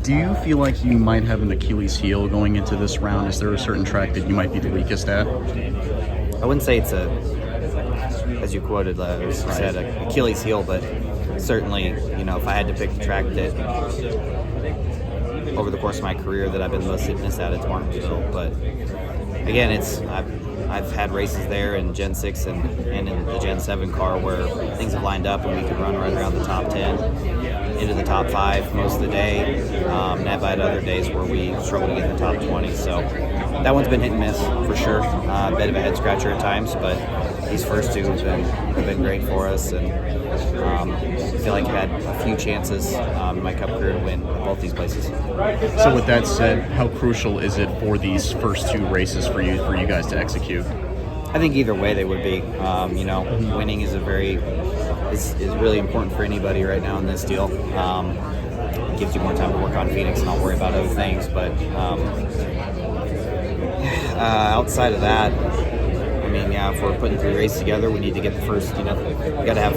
Do you feel like you might have an Achilles heel going into this round? Is there a certain track that you might be the weakest at? I wouldn't say it's as you quoted, as you said, an Achilles heel, but certainly, if I had to pick the track that over the course of my career that I've been most fitness at, it's Martinsville. But again, I've had races there in Gen 6 and in the Gen 7 car where things have lined up and we could run right around the top 10, into the top 5 most of the day. And I've had other days where we struggle to get in the top 20. So that one's been hit and miss for sure. A bit of a head scratcher at times, but these first two have been great for us. And I feel like I had a few chances in my Cup career to win both these places. So with that said, how crucial is it for these first 2 races for you guys to execute? I think either way they would be. Winning is is really important for anybody right now in this deal. It gives you more time to work on Phoenix and not worry about other things. But outside of that, if we're putting 3 races together, we need to get the first. We got to have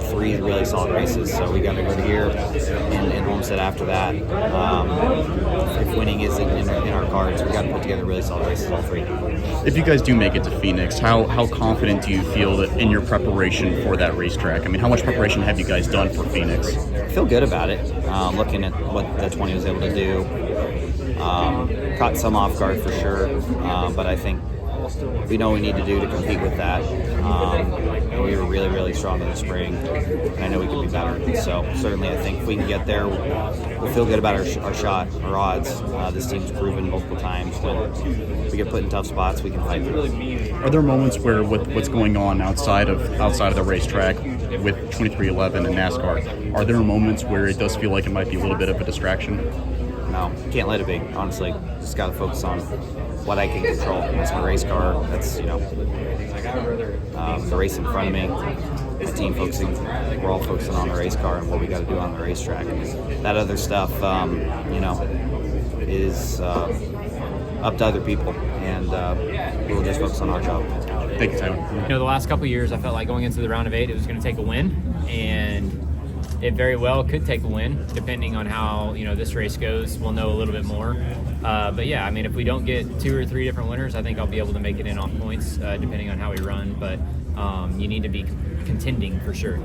3 really solid races. So we got to go to here and Homestead after that. If winning isn't in our cards, we got to put together really solid races, all 3. If you guys do make it to Phoenix, how confident do you feel that in your preparation for that racetrack? How much preparation have you guys done for Phoenix? I feel good about it. Looking at what the 20 was able to do, caught some off guard for sure, but I think we know what we need to do to compete with that. We were really, really strong in the spring, and I know we could be better. So certainly I think if we can get there, we'll feel good about our shot, our odds. This team's proven multiple times when we get put in tough spots, we can fight through. Are there moments where with what's going on outside of the racetrack with 2311 and NASCAR, are there moments where it does feel like it might be a little bit of a distraction? No, can't let it be, honestly. Just got to focus on what I can control. That's my race car. That's, the race in front of me. My team focusing. We're all focusing on the race car and what we got to do on the racetrack. That other stuff, is up to other people, and we'll just focus on our job. Thank you, Tyler. The last couple of years, I felt like going into the round of 8, it was going to take a win, and it very well could take a win, depending on how this race goes. We'll know a little bit more. But yeah, if we don't get 2 or 3 different winners, I think I'll be able to make it in off points, depending on how we run. But you need to be contending for sure.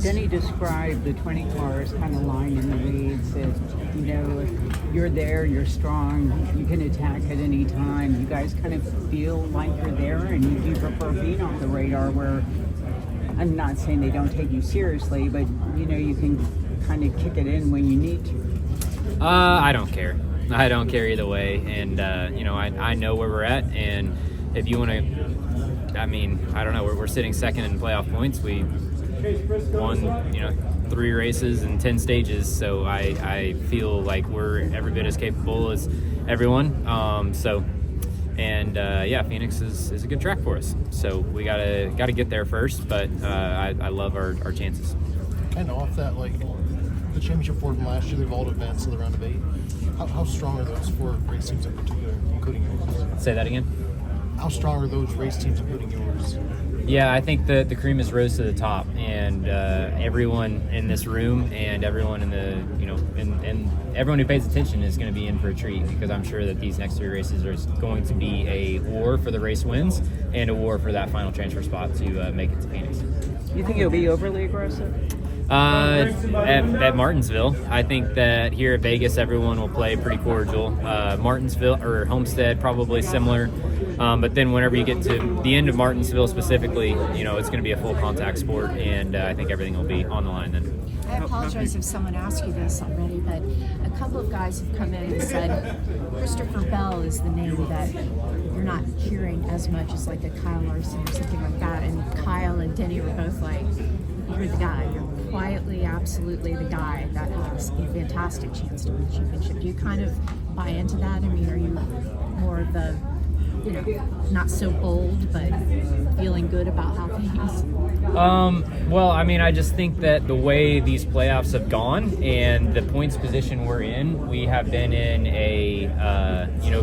Denny described the 20 cars kind of lying in the weeds. If you're there, you're strong, you can attack at any time. You guys kind of feel like you're there, and you do prefer being on the radar where, I'm not saying they don't take you seriously, but you can kind of kick it in when you need to. I don't care. I don't care either way, and I know where we're at, and if you want to, I don't know. We're sitting second in playoff points. We won 3 races and 10 stages, so I feel like we're every bit as capable as everyone. Phoenix is a good track for us. So we gotta get there first, but I love our chances. Kind of off that, the championship 4 from last year, they've all advanced to the round of 8. How strong are those 4 race teams in particular, including yours? Say that again? How strong are those race teams, including yours? Yeah, I think the cream has rose to the top, and everyone in this room and everyone in the and everyone who pays attention is going to be in for a treat, because I'm sure that these next 3 races are going to be a war for the race wins and a war for that final transfer spot to make it to Phoenix. You think you'll be overly aggressive? At Martinsville, I think that here at Vegas, everyone will play pretty cordial. Martinsville or Homestead, probably similar. But then whenever you get to the end of Martinsville specifically, it's going to be a full contact sport, and I think everything will be on the line then. I apologize if someone asked you this already, but a couple of guys have come in and said Christopher Bell is the name that you're not hearing as much as like a Kyle Larson or something like that. And Kyle and Denny were both like, you're the guy. You're quietly, absolutely the guy that has a fantastic chance to win the championship. Do you kind of buy into that? Are you more of the, not so bold, but feeling good about how things? Well, I just think that the way these playoffs have gone and the points position we're in, we have been in a,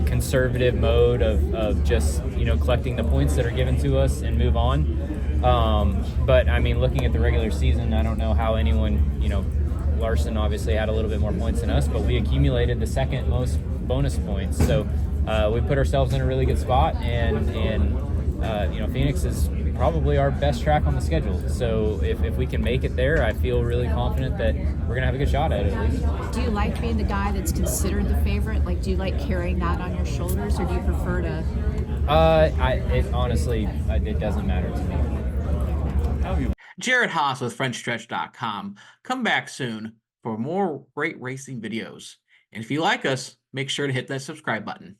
conservative mode of just, collecting the points that are given to us and move on. But looking at the regular season, I don't know how anyone, Larson obviously had a little bit more points than us, but we accumulated the second most bonus points. So we put ourselves in a really good spot, and Phoenix is probably our best track on the schedule. So if we can make it there, I feel really confident that we're gonna have a good shot at it at least. Do you like being the guy that's considered the favorite? Like, do you like carrying that on your shoulders, or do you prefer to? Honestly, it doesn't matter to me. Jared Haas with Frontstretch.com. Come back soon for more great racing videos. And if you like us, make sure to hit that subscribe button.